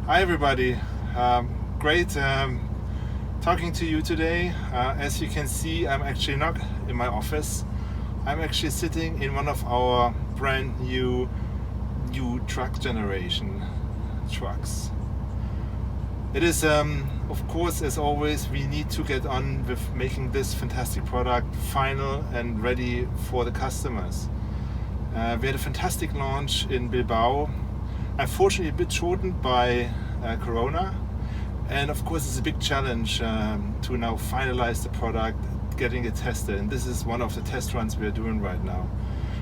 Hi everybody, great talking to you today. As you can see, I'm actually not in my office. I'm actually sitting in one of our brand new truck generation trucks. It is, of course, as always, we need to get on with making this fantastic product final and ready for the customers. We had a fantastic launch in Bilbao. Unfortunately, a bit shortened by Corona, and of course it's a big challenge to now finalize the product, getting it tested, and this is one of the test runs we are doing right now.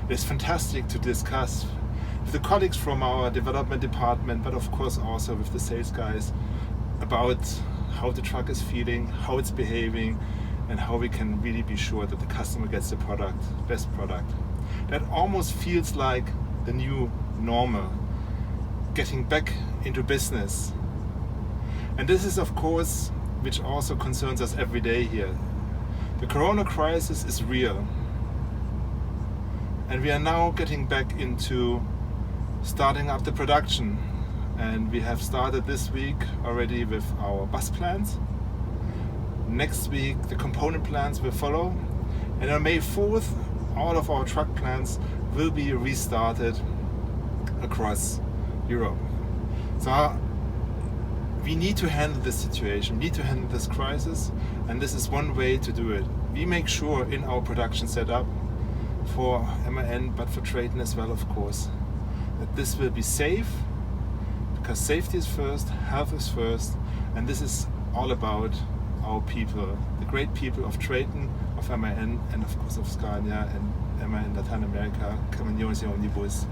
It's fantastic to discuss with the colleagues from our development department, but of course also with the sales guys, about how the truck is feeling, how it's behaving, and how we can really be sure that the customer gets the best product. That almost feels like the new normal, getting back into business. And this is, of course, which also concerns us every day here. The Corona-Krise is real. And we are now getting back into starting up the production. And we have started this week already with our bus plans. Next week the component plans will follow. And on May 4th, all of our truck plans will be restarted across Europe. So we need to handle this situation, we need to handle this crisis, and this is one way to do it. We make sure in our production setup for MAN, but for TRATON as well, of course, that this will be safe, because safety is first, health is first, and this is all about our people, the great people of TRATON, of MAN, and of course of Scania and MAN Latin America, Camions and Omnibus.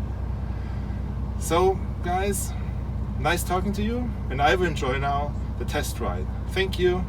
So guys, nice talking to you, and I will enjoy now the test ride. Thank you.